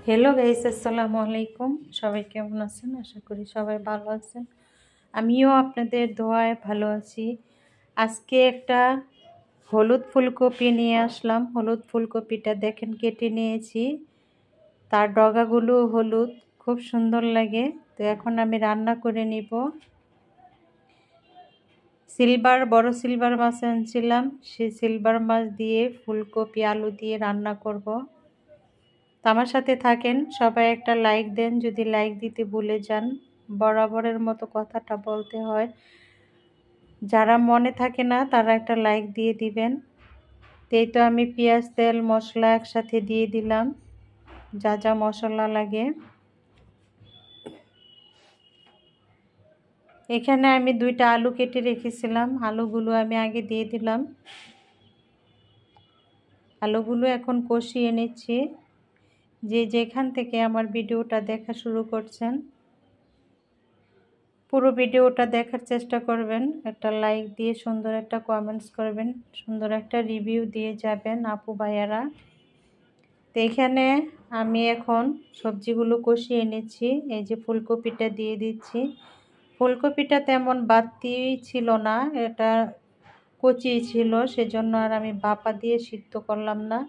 Hello guys, আসসালামু আলাইকুম। সবাই কেমন আছেন? আশা করি সবাই ভালো আছেন। আমিও আপনাদের দোয়ায় ভালো আছি। আজকে একটা হলুদ ফুলকপি নিয়ে আসলাম। হলুদ ফুলকপিটা দেখেন কেটে নিয়েছি, তার ডগাগুলো হলুদ, খুব সুন্দর লাগে। তো এখন আমি রান্না করে নিব। বড় সিলভার মাছ আনছিলাম, সেই সিলভার মাছ দিয়ে ফুলকপি আলু দিয়ে রান্না করব। তো আমার সাথে থাকেন, সবাই একটা লাইক দেন যদি লাইক দিতে ভুলে যান। বরাবরের মতো কথাটা বলতে হয়, যারা মনে থাকে না তারা একটা লাইক দিয়ে দিবেন। এই তো আমি পেঁয়াজ তেল মশলা একসাথে দিয়ে দিলাম, যা যা মশলা লাগে। এখানে আমি 2টা আলু কেটে রেখেছিলাম, আলুগুলো আমি আগে দিয়ে দিলাম। আলুগুলো এখন কষিয়ে নিচ্ছি। যে যেখান থেকে আমার ভিডিওটা দেখা শুরু করছেন, পুরো ভিডিওটা দেখার চেষ্টা করবেন। একটা লাইক দিয়ে সুন্দর একটা কমেন্টস করবেন, সুন্দর একটা রিভিউ দিয়ে যাবেন আপু ভাইয়ারা। তো এখানে আমি এখন সবজিগুলো কষিয়ে নিচ্ছি। এই যে ফুলকপিটা দিয়ে দিচ্ছি। ফুলকপিটা তেমন বাড়তি ছিল না, এটা কচি ছিল, সেজন্য আর আমি ভাপা দিয়ে সিদ্ধ করলাম না।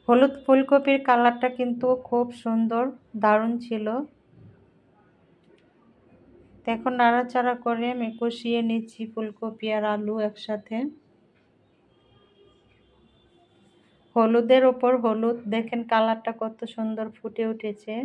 হলুদ ফুলকপির কালারটা কিন্তু খুব সুন্দর, দারুণ ছিল। এখন নাড়াচাড়া করে আমি কষিয়ে নিচ্ছি ফুলকপি আর আলু একসাথে। হলুদের ওপর হলুদ, দেখেন কালারটা কত সুন্দর ফুটে উঠেছে।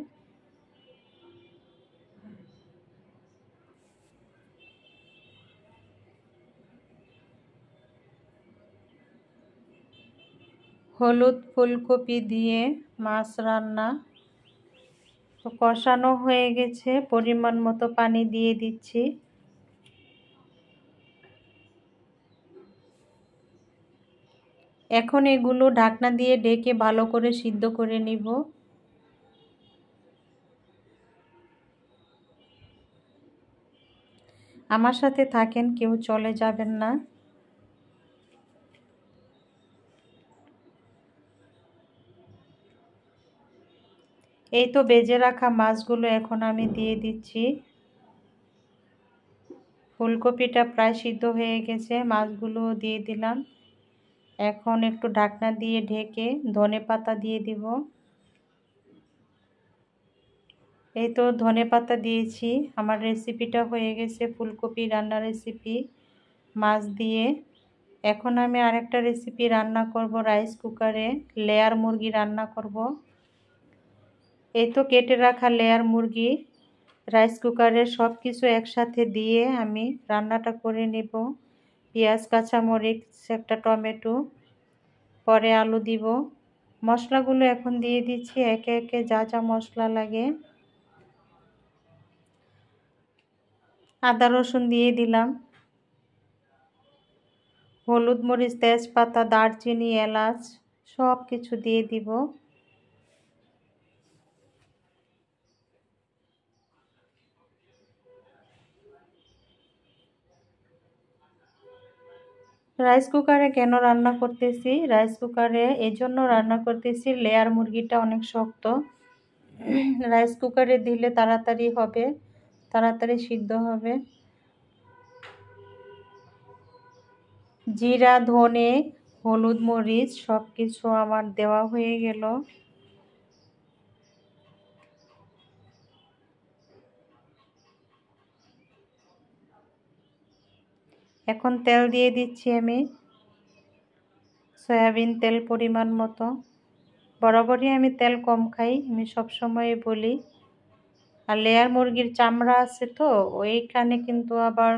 হলুদ ফুলকপি দিয়ে মাছ রান্না তো কষানো হয়ে গেছে, পরিমাণ মতো পানি দিয়ে দিচ্ছি। এখন এগুলো ঢাকনা দিয়ে ঢেকে ভালো করে সিদ্ধ করে নিব। আমার সাথে থাকেন, কেউ চলে যাবেন না। এই তো ভেজে রাখা মাছগুলো এখন আমি দিয়ে দিচ্ছি। ফুলকপিটা প্রায় সিদ্ধ হয়ে গেছে, মাছগুলো দিয়ে দিলাম। এখন একটু ঢাকনা দিয়ে ঢেকে ধনেপাতা দিয়ে দিব। এই তো ধনেপাতা দিয়েছি। আমার রেসিপিটা হয়ে গেছে, ফুলকপি রান্নার রেসিপি মাছ দিয়ে। এখন আমি আরেকটা রেসিপি রান্না করব, রাইস কুকারে লেয়ার মুরগি রান্না করব। এই তো কেটে রাখা লেয়ার মুরগি রাইস কুকারে সব কিছু একসাথে দিয়ে আমি রান্নাটা করে নেব। পেঁয়াজ, কাঁচামরিচ, একটা টমেটো, পরে আলু দিব। মশলাগুলো এখন দিয়ে দিচ্ছি একে একে, যা যা মশলা লাগে। আদা রসুন দিয়ে দিলাম, হলুদ মরিচ তেজপাতা দারচিনি এলাচ সব কিছু দিয়ে দিব। রাইস কুকারে কেন রান্না করতেছি? রাইস কুকারে এজন্য রান্না করতেছি, লেয়ার মুরগিটা অনেক শক্ত। রাইস কুকারে দিলে তাড়াতাড়ি হবে, তাড়াতাড়ি সিদ্ধ হবে। জিরা, ধনে, হলুদ মরিচ সব কিছু আমার দেওয়া হয়ে গেল। এখন তেল দিয়ে দিচ্ছি আমি, সয়াবিন তেল পরিমাণ মতো। বরাবরই আমি তেল কম খাই, আমি সবসময় বলি। আর লেয়ার মুরগির চামড়া আছে তো ওইখানে কিন্তু আবার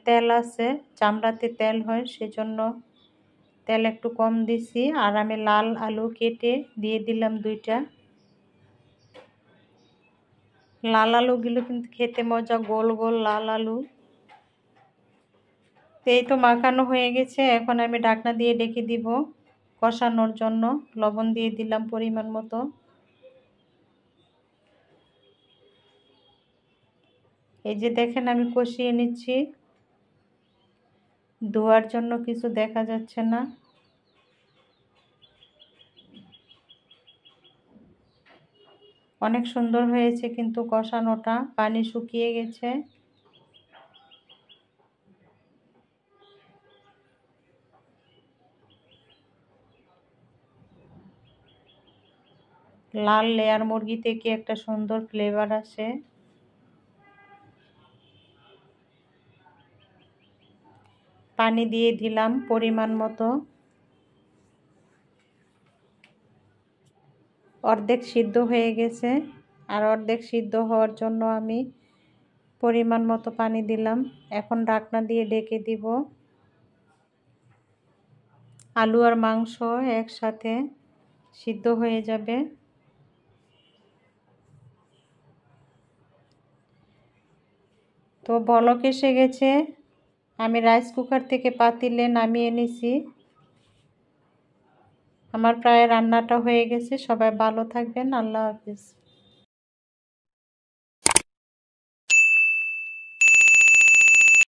তেল আছে, চামড়াতে তেল হয়, সেজন্য তেল একটু কম দিছি। আর আমি লাল আলু কেটে দিয়ে দিলাম 2টা। লাল আলুগুলো কিন্তু খেতে মজা, গোল গোল লাল আলু। এই তো মাখানো হয়ে গেছে, এখন আমি ঢাকনা দিয়ে ঢেকে দিব কষানোর জন্য। লবণ দিয়ে দিলাম পরিমাণ মতো। এই যে দেখেন আমি কষিয়ে নিচ্ছি, ধোয়ার জন্য কিছু দেখা যাচ্ছে না। অনেক সুন্দর হয়েছে কিন্তু কষানোটা, পানি শুকিয়ে গেছে। লাল লেয়ার মুরগি থেকে একটা সুন্দর ফ্লেভার আসে। পানি দিয়ে দিলাম পরিমাণ মতো। অর্ধেক সিদ্ধ হয়ে গেছে, আর অর্ধেক সিদ্ধ হওয়ার জন্য আমি পরিমাণ মতো পানি দিলাম। এখন ঢাকনা দিয়ে ঢেকে দিব। আলু আর মাংস একসাথে সিদ্ধ হয়ে যাবে। তো বলক এসে গেছে, আমি রাইস কুকার থেকে পাতিলে নামিয়ে নিছি। আমার প্রায় রান্নাটা হয়ে গেছে। সবাই ভালো থাকবেন। আল্লাহ হাফেজ।